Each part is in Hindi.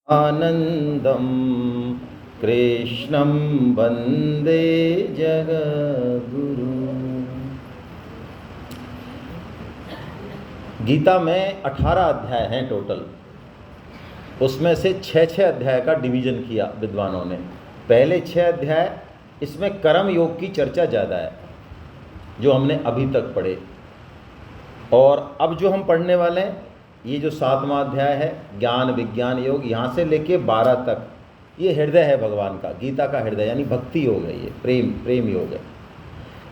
आनंदम कृष्णं वंदे जगद्गुरु। गीता में 18 अध्याय हैं टोटल। उसमें से 6-6 अध्याय का डिवीजन किया विद्वानों ने। पहले 6 अध्याय इसमें कर्म योग की चर्चा ज़्यादा है जो हमने अभी तक पढ़े, और अब जो हम पढ़ने वाले हैं ये जो 7वां अध्याय है ज्ञान विज्ञान योग, यहाँ से लेके 12 तक ये हृदय है भगवान का, गीता का हृदय यानी भक्ति योग है, ये प्रेम योग है।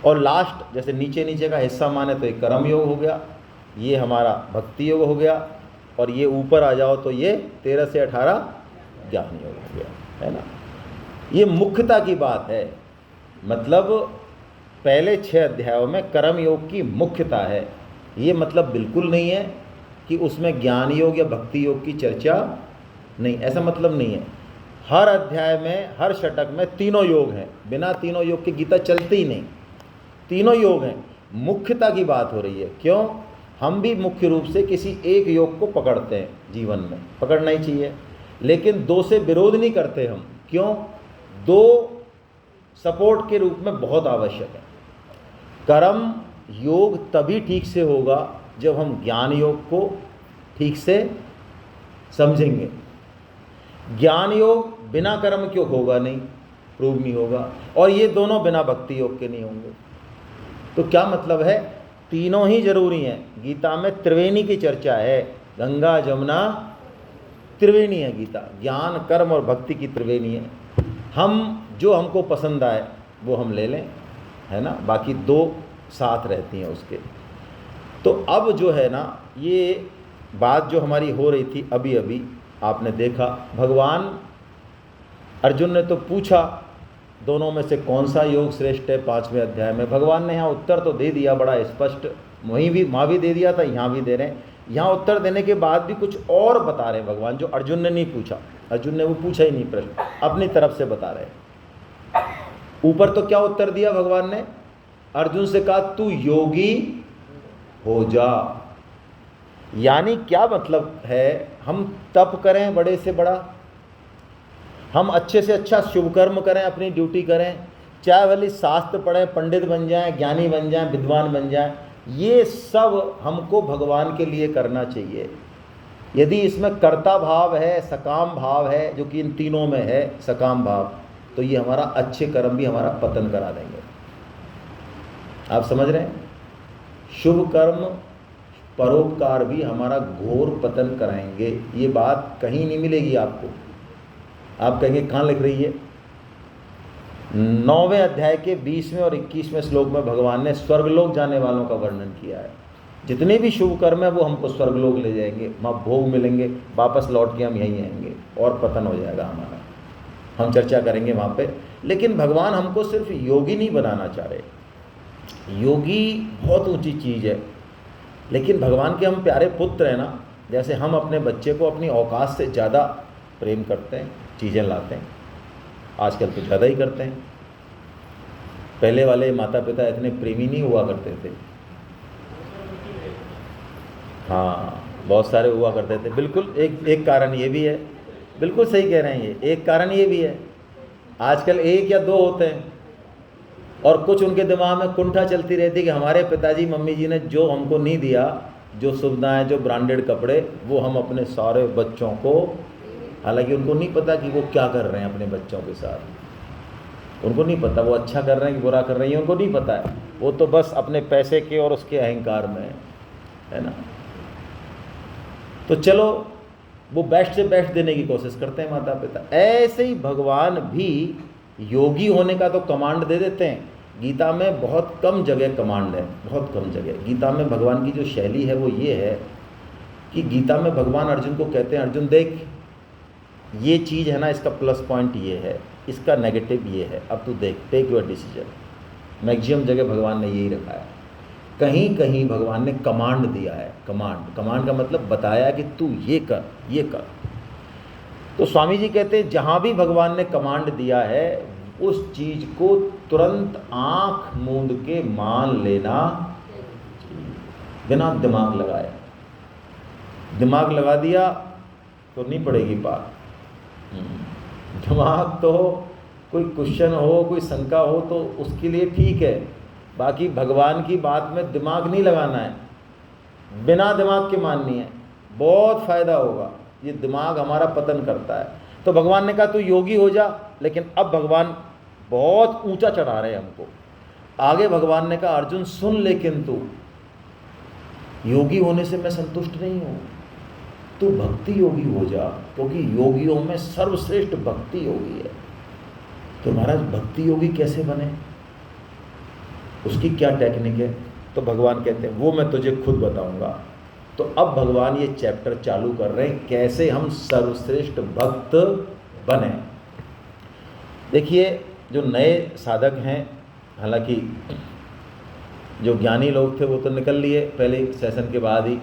और लास्ट जैसे नीचे का हिस्सा माने तो ये कर्म योग हो गया, ये हमारा भक्ति योग हो गया, और ये ऊपर आ जाओ तो ये 13 से 18 ज्ञान योग हो गया, है ना। ये मुख्यता की बात है, मतलब पहले 6 अध्यायों में कर्म योग की मुख्यता है। ये मतलब बिल्कुल नहीं है कि उसमें ज्ञान योग या भक्ति योग की चर्चा नहीं, ऐसा मतलब नहीं है। हर अध्याय में हर षटक में तीनों योग हैं, बिना तीनों योग की गीता चलती ही नहीं। तीनों योग हैं, मुख्यता की बात हो रही है। क्यों? हम भी मुख्य रूप से किसी एक योग को पकड़ते हैं, जीवन में पकड़ना ही चाहिए, लेकिन दो से विरोध नहीं करते हम। क्यों? दो सपोर्ट के रूप में बहुत आवश्यक है। कर्म योग तभी ठीक से होगा जब हम ज्ञान योग को ठीक से समझेंगे। ज्ञान योग बिना कर्म के होगा नहीं, प्रूव नहीं होगा, और ये दोनों बिना भक्ति योग के नहीं होंगे। तो क्या मतलब है? तीनों ही जरूरी हैं। गीता में त्रिवेणी की चर्चा है, गंगा जमुना त्रिवेणी है गीता, ज्ञान कर्म और भक्ति की त्रिवेणी है। हम जो हमको पसंद आए वो हम ले लें, है ना, बाकी दो साथ रहती हैं उसके। तो अब जो है ना, ये बात जो हमारी हो रही थी अभी अभी आपने देखा, भगवान अर्जुन ने तो पूछा दोनों में से कौन सा योग श्रेष्ठ है 5वें अध्याय में। भगवान ने यहाँ उत्तर तो दे दिया बड़ा स्पष्ट, वहीं भी वहाँ भी दे दिया था, यहाँ भी दे रहे हैं। यहाँ उत्तर देने के बाद भी कुछ और बता रहे हैं भगवान, जो अर्जुन ने नहीं पूछा। अर्जुन ने वो पूछा ही नहीं प्रश्न, अपनी तरफ से बता रहे हैं। ऊपर तो क्या उत्तर दिया भगवान ने? अर्जुन से कहा तू योगी हो जा। यानी क्या मतलब है? हम तप करें बड़े से बड़ा, हम अच्छे से अच्छा शुभ कर्म करें, अपनी ड्यूटी करें, चाहे भले शास्त्र पढ़ें, पंडित बन जाएं, ज्ञानी बन जाएं, विद्वान बन जाएं, ये सब हमको भगवान के लिए करना चाहिए। यदि इसमें कर्ता भाव है, सकाम भाव है, जो कि इन तीनों में है सकाम भाव, तो ये हमारा अच्छे कर्म भी हमारा पतन करा देंगे। आप समझ रहे हैं? शुभ कर्म परोपकार भी हमारा घोर पतन कराएंगे। ये बात कहीं नहीं मिलेगी आपको। आप कहेंगे कहाँ लिख रही है? 9वें अध्याय के 20वें और 21वें श्लोक में भगवान ने स्वर्गलोक जाने वालों का वर्णन किया है। जितने भी शुभ कर्म है वो हमको स्वर्गलोक ले जाएंगे, वहाँ भोग मिलेंगे, वापस लौट के हम यहीं आएंगे और पतन हो जाएगा हमारा। हम चर्चा करेंगे वहाँ पे। लेकिन भगवान हमको सिर्फ योगी नहीं बनाना चाह रहे। योगी बहुत ऊंची चीज़ है, लेकिन भगवान के हम प्यारे पुत्र हैं ना। जैसे हम अपने बच्चे को अपनी औकात से ज़्यादा प्रेम करते हैं, चीज़ें लाते हैं, आजकल तो ज़्यादा ही करते हैं। पहले वाले माता पिता इतने प्रेमी नहीं हुआ करते थे। हाँ, बहुत सारे हुआ करते थे। बिल्कुल एक कारण ये भी है, बिल्कुल सही कह रहे हैं, ये एक कारण ये भी है। आजकल 1 या 2 होते हैं, और कुछ उनके दिमाग में कुंठा चलती रहती कि हमारे पिताजी मम्मी जी ने जो हमको नहीं दिया, जो सुविधाएं, जो ब्रांडेड कपड़े, वो हम अपने सारे बच्चों को, हालांकि उनको नहीं पता कि वो क्या कर रहे हैं अपने बच्चों के साथ। उनको नहीं पता वो अच्छा कर रहे हैं कि बुरा कर रहे हैं, उनको नहीं पता है। वो तो बस अपने पैसे के और उसके अहंकार में है ना। तो चलो वो बेस्ट से बेस्ट देने की कोशिश करते हैं माता पिता। ऐसे ही भगवान भी योगी होने का तो कमांड दे देते हैं। गीता में बहुत कम जगह कमांड है, बहुत कम जगह। गीता में भगवान की जो शैली है वो ये है कि गीता में भगवान अर्जुन को कहते हैं, अर्जुन देख ये चीज़ है ना, इसका प्लस पॉइंट ये है, इसका नेगेटिव ये है, अब तू देख, टेक योर डिसीजन। मैक्सिमम जगह भगवान ने यही रखा है। कहीं कहीं भगवान ने कमांड दिया है। कमांड का मतलब बताया कि तू ये कर, ये कर। तो स्वामी जी कहते हैं जहाँ भी भगवान ने कमांड दिया है उस चीज़ को तुरंत आँख मूंद के मान लेना, बिना दिमाग लगाए। दिमाग लगा दिया तो नहीं पड़ेगी बात। दिमाग तो कोई क्वेश्चन हो, कोई शंका हो तो उसके लिए ठीक है, बाकी भगवान की बात में दिमाग नहीं लगाना है, बिना दिमाग के माननी है, बहुत फ़ायदा होगा। ये दिमाग हमारा पतन करता है। तो भगवान ने कहा तू योगी हो जा, लेकिन अब भगवान बहुत ऊंचा चढ़ा रहे हैं हमको। आगे भगवान ने कहा अर्जुन सुन, लेकिन तू योगी होने से मैं संतुष्ट नहीं हूँ, तू भक्ति योगी हो जा, क्योंकि योगियों में सर्वश्रेष्ठ भक्ति योगी है। तो महाराज भक्ति योगी कैसे बने, उसकी क्या टेक्निक है? तो भगवान कहते हैं वो मैं तुझे खुद बताऊंगा। तो अब भगवान ये चैप्टर चालू कर रहे हैं, कैसे हम सर्वश्रेष्ठ भक्त बने। देखिए जो नए साधक हैं, हालांकि जो ज्ञानी लोग थे वो तो निकल लिए पहले सेशन के बाद ही।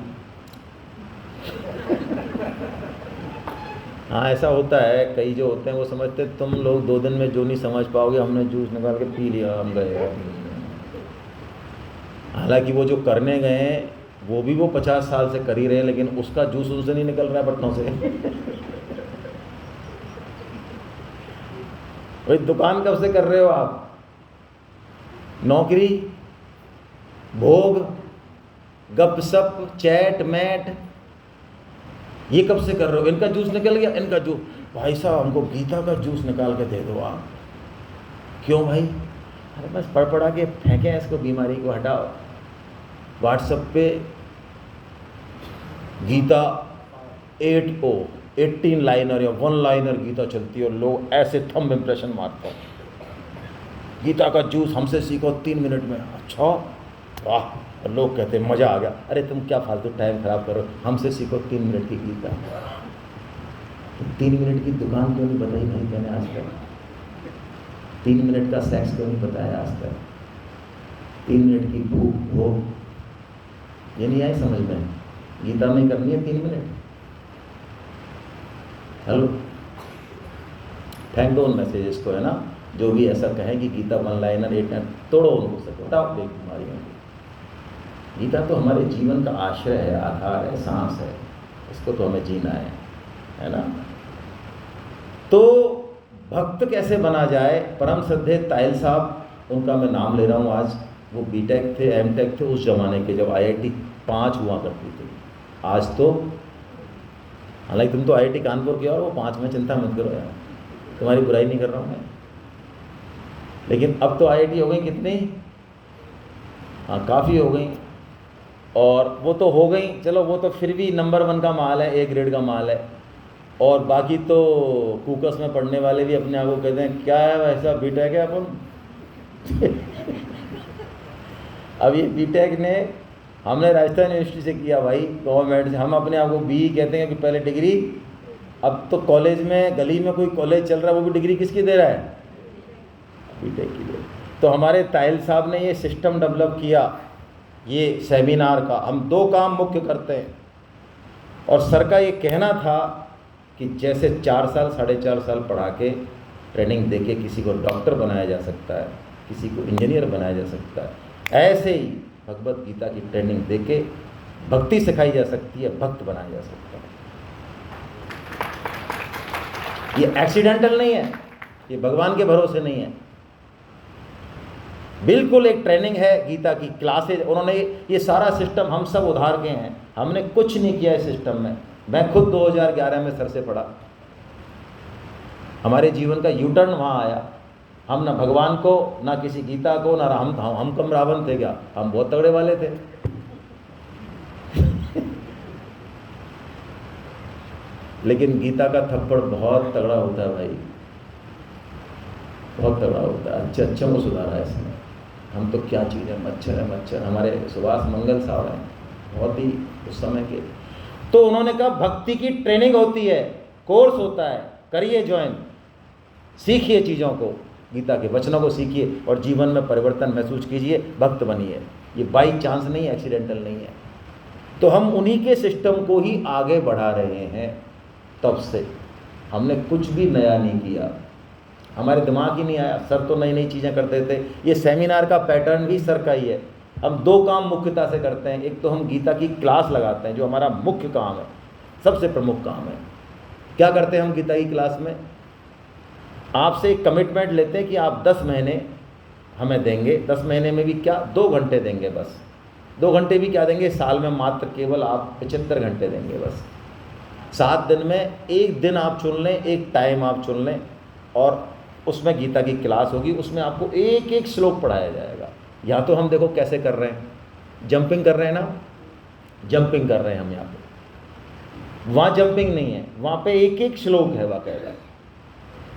हाँ ऐसा होता है, कई जो होते हैं वो समझते तुम लोग 2 दिन में जो नहीं समझ पाओगे, हमने जूस निकाल के पी लिया, हम गए। हालांकि वो जो करने गए हैं वो भी वो 50 साल से कर ही रहे हैं, लेकिन उसका जूस उनसे नहीं निकल रहा है बटनों से। भाई दुकान कब से कर रहे हो आप? नौकरी, भोग, गपशप, चैट मैट, ये कब से कर रहे हो? इनका जूस निकल गया, इनका जूस, भाई साहब हमको गीता का जूस निकाल के दे दो आप। क्यों भाई? अरे बस पढ़ पढ़ा के फेंकें इसको, बीमारी को हटाओ। व्हाट्सएप पे गीता 18 लाइनर या 1 लाइनर गीता चलती है और लोग ऐसे थंब इंप्रेशन मारते हैं, गीता का जूस हमसे सीखो 3 मिनट में। अच्छा वाह, और लोग कहते हैं मज़ा आ गया। अरे तुम क्या फालतू टाइम खराब करो, हमसे सीखो 3 मिनट की गीता। तो 3 मिनट की दुकान क्यों नहीं बताई भाई मैंने आज तक? 3 मिनट का सेक्स क्यों नहीं बताया आज तक? 3 मिनट की भूख भोग, ये नहीं आई समझ में? गीता में करनी है 3 मिनट। हेलो, फेंक दो उन मैसेजेस को, है ना, जो भी ऐसा कहें कि गीता 1 लाइनर 8 लाइनर, तोड़ो उनको सको, हटाओ एक बीमारी में। गीता तो हमारे जीवन का आश्रय है, आधार है, सांस है, इसको तो हमें जीना है ना। तो भक्त कैसे बना जाए? परम श्रद्धेय तायल साहब, उनका मैं नाम ले रहा हूँ आज, वो बीटेक थे, एमटेक थे उस जमाने के जब IIT 5 हुआ करती थी। आज तो हालांकि तुम तो IIT कानपुर के और वो 5 में, चिंता मत करो यार, तुम्हारी बुराई नहीं कर रहा हूँ मैं, लेकिन अब तो IIT हो गई कितनी? हाँ काफ़ी हो गई। और वो तो हो गई, चलो वो तो फिर भी नंबर 1 का माल है, A ग्रेड का माल है। और बाकी तो कूकस में पढ़ने वाले भी अपने आप को कहते हैं क्या है वैसा बीटेक है अपन। अब ये बीटेक ने हमने राजस्थान यूनिवर्सिटी से किया भाई, गवर्नमेंट से। हम अपने आप को BE कहते हैं कि पहले डिग्री, अब तो कॉलेज में, गली में कोई कॉलेज चल रहा है वो भी डिग्री किसकी दे रहा है? बीटेक की दे। तो हमारे तायल साहब ने ये सिस्टम डेवलप किया, ये सेमिनार का। हम 2 काम मुख्य करते हैं, और सर का ये कहना था कि जैसे 4 साल 4.5 साल पढ़ा के ट्रेनिंग देके किसी को डॉक्टर बनाया जा सकता है, किसी को इंजीनियर बनाया जा सकता है, ऐसे ही भगवत गीता की ट्रेनिंग देके भक्ति सिखाई जा सकती है, भक्त बनाया जा सकता है। ये एक्सीडेंटल नहीं है, ये भगवान के भरोसे नहीं है, बिल्कुल एक ट्रेनिंग है गीता की क्लासेज। उन्होंने ये सारा सिस्टम, हम सब उधार के हैं, हमने कुछ नहीं किया इस सिस्टम में। मैं खुद 2011 में सर से पढ़ा, हमारे जीवन का यूटर्न वहाँ आया। हम ना भगवान को, ना किसी गीता को, ना हम कम रावण थे क्या? हम बहुत तगड़े वाले थे। लेकिन गीता का थप्पड़ बहुत तगड़ा होता है भाई, बहुत तगड़ा होता है। अच्छे को सुधारा है इसने। हम तो क्या चीज़ है, मच्छर है मच्छर। हमारे सुभाष मंगल साहब हैं, बहुत ही उस समय के। तो उन्होंने कहा भक्ति की ट्रेनिंग होती है, कोर्स होता है, करिए ज्वाइन, सीखिए चीज़ों को, गीता के वचनों को सीखिए और जीवन में परिवर्तन महसूस कीजिए, भक्त बनिए। ये बाई चांस नहीं है, एक्सीडेंटल नहीं है। तो हम उन्हीं के सिस्टम को ही आगे बढ़ा रहे हैं। तब से हमने कुछ भी नया नहीं किया, हमारे दिमाग ही नहीं आया। सर तो नई नई चीज़ें करते थे। ये सेमिनार का पैटर्न भी सर का ही है। हम 2 काम मुख्यता से करते हैं। एक तो हम गीता की क्लास लगाते हैं, जो हमारा मुख्य काम है, सबसे प्रमुख काम है। क्या करते हैं हम गीता की क्लास में? आपसे एक कमिटमेंट लेते हैं कि आप 10 महीने हमें देंगे। 10 महीने में भी क्या, 2 घंटे देंगे बस। 2 घंटे भी क्या देंगे, साल में मात्र केवल आप 75 घंटे देंगे बस। 7 दिन में 1 दिन आप चुन लें, एक टाइम आप चुन लें, और उसमें गीता की क्लास होगी। उसमें आपको एक एक श्लोक पढ़ाया जाएगा। यहाँ तो हम देखो कैसे कर रहे हैं, जंपिंग कर रहे हैं ना, जंपिंग कर रहे हैं हम यहाँ पे। वहाँ जंपिंग नहीं है, वहाँ पे एक एक श्लोक है बाकायदा।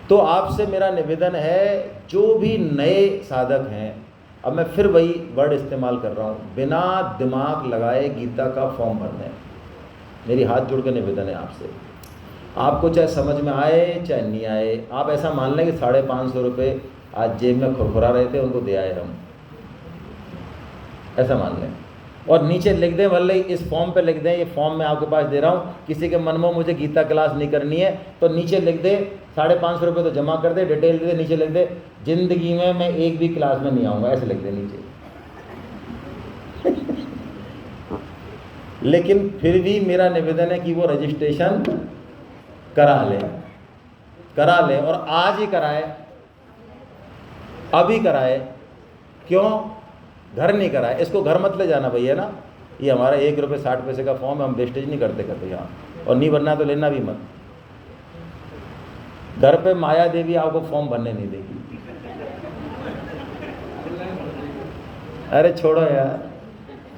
तो आपसे मेरा निवेदन है, जो भी नए साधक हैं, अब मैं फिर वही वर्ड इस्तेमाल कर रहा हूँ, बिना दिमाग लगाए गीता का फॉर्म भरना है। मेरी हाथ जोड़ के निवेदन है आपसे। आपको चाहे समझ में आए चाहे नहीं आए, आप ऐसा मान लें कि 550 रुपये आज जेब में खुरखुरा रहे थे, उनको दे आए हम, ऐसा मान लें। और नीचे लिख दें, भले इस फॉर्म पे लिख दें, ये फॉर्म मैं आपके पास दे रहा हूँ, किसी के मन में मुझे गीता क्लास नहीं करनी है तो नीचे लिख दे 550 रुपये तो जमा कर दे, डिटेल दे, नीचे लिख दे जिंदगी में मैं एक भी क्लास में नहीं आऊँगा, ऐसे लिख दे नीचे। लेकिन फिर भी मेरा निवेदन है कि वो रजिस्ट्रेशन करा ले, और आज ही कराए, अभी कराए। क्यों घर नहीं कराए? इसको घर मत ले जाना भैया ना, ये हमारा 1 रुपये 60 पैसे का फॉर्म है, हम वेस्टेज नहीं करते यहाँ, और नहीं भरना तो लेना भी मत। घर पे माया देवी आपको फॉर्म भरने नहीं देगी। अरे छोड़ो यार,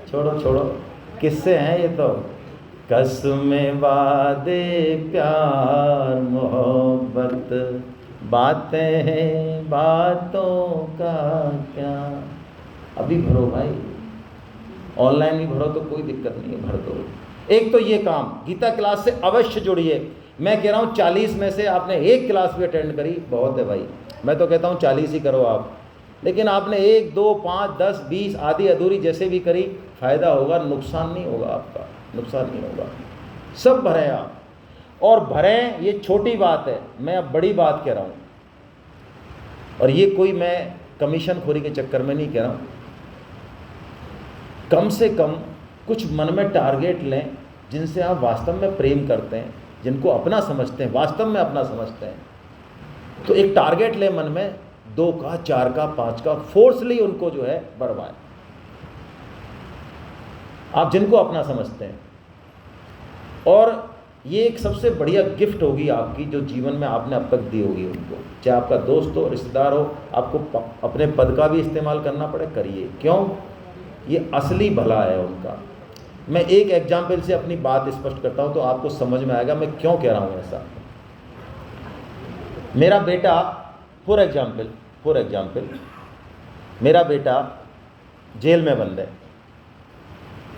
छोड़ो, किससे हैं ये तो? कसमें वादे प्यार मोहब्बत, बातें हैं बातों का क्या। अभी भरो भाई, ऑनलाइन भी भरो तो कोई दिक्कत नहीं है, भर दो। एक तो ये काम गीता क्लास से अवश्य जुड़िए। मैं कह रहा हूँ 40 में से आपने एक क्लास भी अटेंड करी, बहुत है भाई। मैं तो कहता हूँ 40 ही करो आप, लेकिन आपने 1, 2, 5, 10, 20 आधी अधूरी जैसे भी करी, फ़ायदा होगा, नुकसान नहीं होगा आपका, नुकसान नहीं होगा। सब भरें आप, और भरें, ये छोटी बात है, मैं अब बड़ी बात कह रहा हूँ। और ये कोई मैं कमीशन खोरी के चक्कर में नहीं कह रहा हूँ। कम से कम कुछ मन में टारगेट लें जिनसे आप वास्तव में प्रेम करते हैं, जिनको अपना समझते हैं, वास्तव में अपना समझते हैं। तो एक टारगेट लें मन में, 2 का, 4 का, 5 का, फोर्सली उनको जो है बढ़वाएं, आप जिनको अपना समझते हैं। और ये एक सबसे बढ़िया गिफ्ट होगी आपकी, जो जीवन में आपने अब तक दी होगी उनको, चाहे आपका दोस्त हो, रिश्तेदार हो। आपको अपने पद का भी इस्तेमाल करना पड़े, करिए। क्यों? ये असली भला है उनका। मैं एक एग्जाम्पल से अपनी बात स्पष्ट करता हूँ तो आपको समझ में आएगा मैं क्यों कह रहा हूँ ऐसा। मेरा बेटा, फॉर एग्जाम्पल मेरा बेटा जेल में बंद है,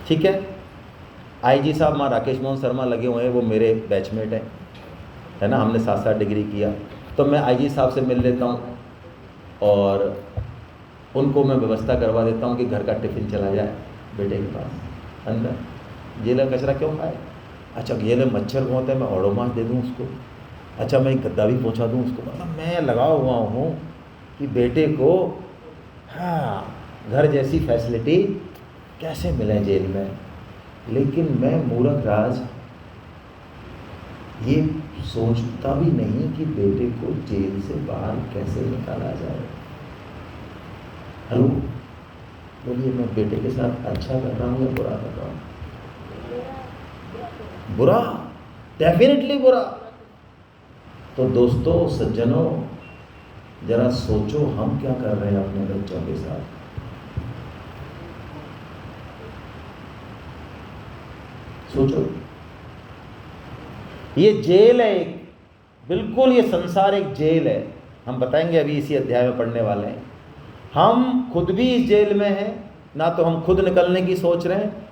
ठीक है। आईजी साहब मां राकेश मोहन शर्मा लगे हुए हैं, वो मेरे बैचमेट हैं, है ना, हमने साथ साथ डिग्री किया। तो मैं आईजी साहब से मिल लेता हूँ और उनको मैं व्यवस्था करवा देता हूँ कि घर का टिफ़िन चला जाए बेटे के पास अंदर। जेल का कचरा क्यों खाए? अच्छा जेल में मच्छर बहुत है, मैं ओडोमॉस दे दूँ उसको। अच्छा मैं गद्दा भी पहुँचा दूँ उसको। मतलब मैं लगा हुआ हूँ कि बेटे को हाँ घर जैसी फैसिलिटी कैसे मिले जेल में। लेकिन मैं मूर्ख राज ये सोचता भी नहीं कि बेटे को जेल से बाहर कैसे निकाला जाए। हेलो, बोलिए, मैं बेटे के साथ अच्छा कर रहा हूँ या बुरा कर रहा हूँ? बुरा, डेफिनेटली बुरा। तो दोस्तों, सज्जनों, जरा सोचो हम क्या कर रहे हैं अपने बच्चों के साथ। सोचो, ये जेल है एक, बिल्कुल ये संसार एक जेल है। हम बताएंगे अभी इसी अध्याय में पढ़ने वाले हैं। हम खुद भी इस जेल में हैं, ना तो हम खुद निकलने की सोच रहे हैं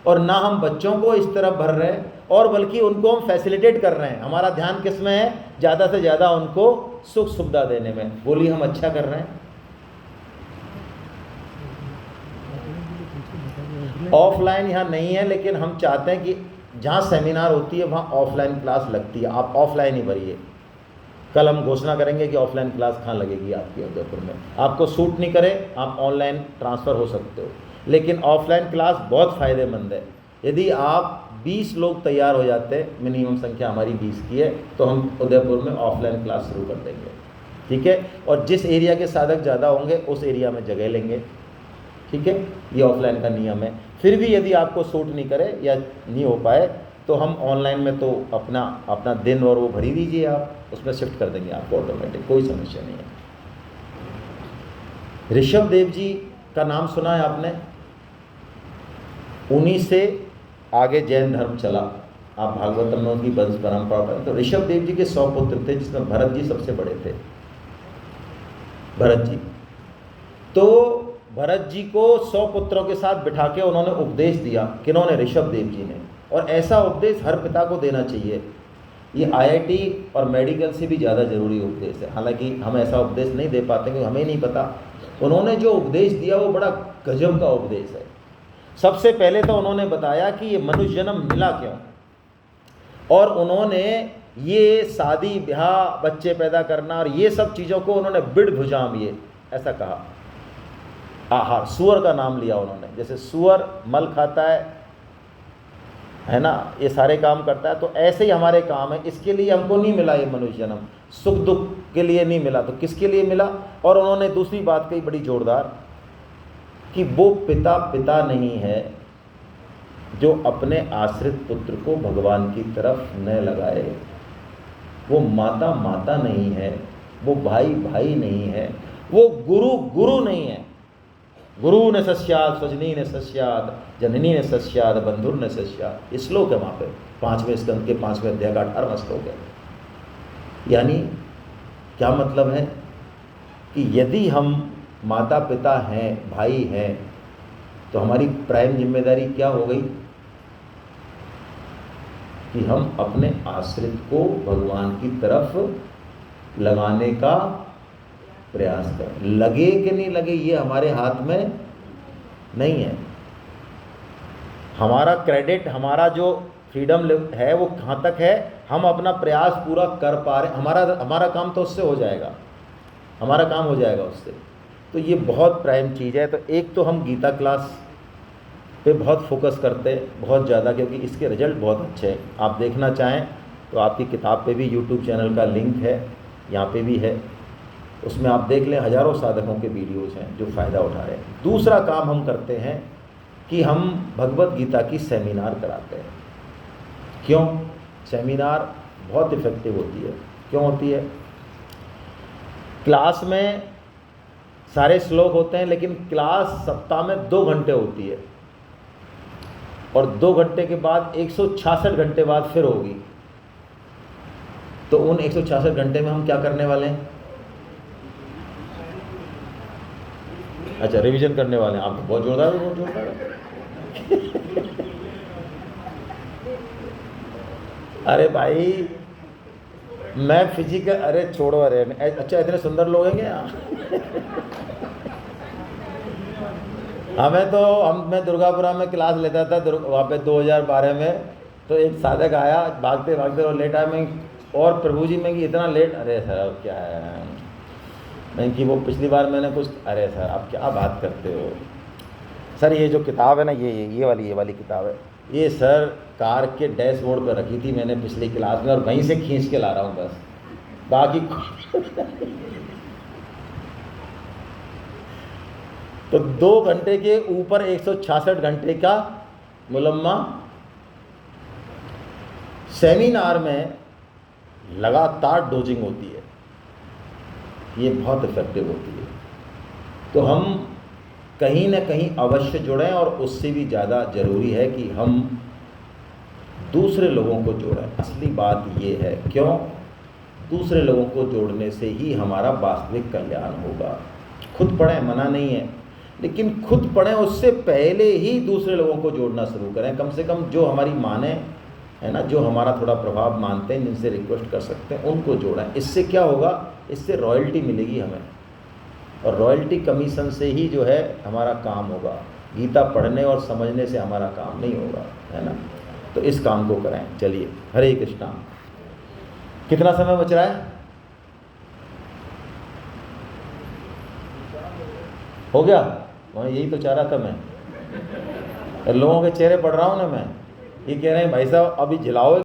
और ना हम बच्चों को इस तरफ भर रहे हैं, और बल्कि उनको हम फैसिलिटेट कर रहे हैं। हमारा ध्यान किस में है? ज़्यादा से ज़्यादा उनको सुख सुविधा देने में। बोलिए, हम अच्छा कर रहे हैं? ऑफलाइन यहाँ नहीं है, लेकिन हम चाहते हैं कि जहाँ सेमिनार होती है वहाँ ऑफलाइन क्लास लगती है। आप ऑफलाइन ही भरिए। कल हम घोषणा करेंगे कि ऑफलाइन क्लास कहाँ लगेगी आपकी उदयपुर में। आपको सूट नहीं करे, आप ऑनलाइन ट्रांसफ़र हो सकते हो, लेकिन ऑफलाइन क्लास बहुत फ़ायदेमंद है। यदि आप 20 लोग तैयार हो जाते हैं, मिनिमम संख्या हमारी 20 की है, तो हम उदयपुर में ऑफलाइन क्लास शुरू कर देंगे, ठीक है। और जिस एरिया के साधक ज़्यादा होंगे उस एरिया में जगह लेंगे, ठीक है। ये ऑफलाइन का नियम है। फिर भी यदि आपको सूट नहीं करे या नहीं हो पाए तो हम ऑनलाइन में तो अपना दिन और वो भरी दीजिए, आप उसमें शिफ्ट कर देंगे आपको ऑटोमेटिक, कोई समस्या नहीं है। ऋषभ देव जी का नाम सुना है आपने, उन्हीं से आगे जैन धर्म चला। आप भागवतम में उनकी वंश परंपरा पर, तो ऋषभ देव जी के 100 पुत्र थे, जिसमें भरत जी सबसे बड़े थे। भरत जी, तो भरत जी को 100 पुत्रों के साथ बिठा के उन्होंने उपदेश दिया, किन्होंने? ऋषभ देव जी ने। और ऐसा उपदेश हर पिता को देना चाहिए। ये IIT और मेडिकल से भी ज़्यादा जरूरी उपदेश है। हालांकि हम ऐसा उपदेश नहीं दे पाते क्योंकि हमें नहीं पता। उन्होंने जो उपदेश दिया वो बड़ा गजब का उपदेश है। सबसे पहले तो उन्होंने बताया कि ये मनुष्य जन्म मिला क्यों, और उन्होंने ये शादी ब्याह बच्चे पैदा करना और ये सब चीज़ों को उन्होंने बिड़ भुजाम ये ऐसा कहा। आहार, सुअर का नाम लिया उन्होंने, जैसे सुअर मल खाता है ना, ये सारे काम करता है, तो ऐसे ही हमारे काम है। इसके लिए हमको नहीं मिला ये मनुष्य जन्म, सुख दुख के लिए नहीं मिला, तो किसके लिए मिला? और उन्होंने दूसरी बात कही बड़ी जोरदार कि वो पिता नहीं है जो अपने आश्रित पुत्र को भगवान की तरफ न लगाए, वो माता नहीं है, वो भाई नहीं है, वो गुरु नहीं है। गुरु न सस्याद, स्वजनी न सस्याद, जननी न सस्याद, बंधुर न सस्याद। ये श्लोक है वहाँ पे 5वें स्कंद के 5वें अध्याय का 18वां श्लोक है। यानी क्या मतलब है कि यदि हम माता पिता हैं, भाई हैं, तो हमारी प्राइम जिम्मेदारी क्या हो गई कि हम अपने आश्रित को भगवान की तरफ लगाने का प्रयास करें। लगे कि नहीं लगे ये हमारे हाथ में नहीं है। हमारा क्रेडिट, हमारा जो फ्रीडम है वो कहाँ तक है, हम अपना प्रयास पूरा कर पा रहे, हमारा काम तो उससे हो जाएगा, हमारा काम हो जाएगा उससे। तो ये बहुत प्राइम चीज़ है। तो एक तो हम गीता क्लास पे बहुत फोकस करते हैं, बहुत ज़्यादा, क्योंकि इसके रिजल्ट बहुत अच्छे हैं। आप देखना चाहें तो आपकी किताब पे भी यूट्यूब चैनल का लिंक है, यहाँ पे भी है, उसमें आप देख लें, हज़ारों साधकों के वीडियोज़ हैं जो फ़ायदा उठा रहे हैं। दूसरा काम हम करते हैं कि हम भगवत गीता की सेमिनार कराते हैं। क्यों? सेमिनार बहुत इफ़ेक्टिव होती है। क्यों होती है? क्लास में सारे श्लोक होते हैं, लेकिन क्लास सप्ताह में 2 घंटे होती है, और 2 घंटे के बाद 166 घंटे बाद फिर होगी। तो उन 166 घंटे में हम क्या करने वाले हैं? अच्छा, रिवीजन करने वाले हैं। आप बहुत जोरदार है, बहुत जोरदार है। अरे भाई, मैं फिजिकल, अरे छोड़ो, अरे अच्छा, इतने सुंदर लोग हैं क्या? मैं दुर्गापुरा में क्लास लेता था, वहाँ पे 2012 में। तो एक साधक आया भागते भागते और लेट आया। मैं और प्रभु जी में कि इतना लेट, अरे सर अब क्या है, मैं कि वो पिछली बार मैंने कुछ, अरे सर आप क्या बात करते हो सर, ये जो किताब है ना, ये वाली किताब है, ये सर कार के डैशबोर्ड पर रखी थी मैंने पिछली क्लास में, और वहीं से खींच के ला रहा हूँ बस, बाकी तो 2 घंटे के ऊपर 166 घंटे का मुलम्मा। सेमिनार में लगातार डोजिंग होती है, ये बहुत इफेक्टिव होती है। तो हम कहीं ना कहीं अवश्य जुड़ें, और उससे भी ज़्यादा ज़रूरी है कि हम दूसरे लोगों को जोड़ें। असली बात ये है, क्यों? दूसरे लोगों को जोड़ने से ही हमारा वास्तविक कल्याण होगा। खुद पढ़ें, मना नहीं है, लेकिन खुद पढ़ें उससे पहले ही दूसरे लोगों को जोड़ना शुरू करें। कम से कम जो हमारी माने है ना, जो हमारा थोड़ा प्रभाव मानते हैं, जिनसे रिक्वेस्ट कर सकते हैं, उनको जोड़ें। इससे क्या होगा? इससे रॉयल्टी मिलेगी हमें, और रॉयल्टी कमीशन से ही जो है हमारा काम होगा। गीता पढ़ने और समझने से हमारा काम नहीं होगा, है ना। तो इस काम को करें। चलिए, हरे कृष्णा। कितना समय बच रहा है? हो गया? वहाँ यही तो चाह रहा था मैं, लोगों के चेहरे पढ़ रहा हूँ ना मैं। ये कह रहे हैं भाई साहब अभी जिलाओ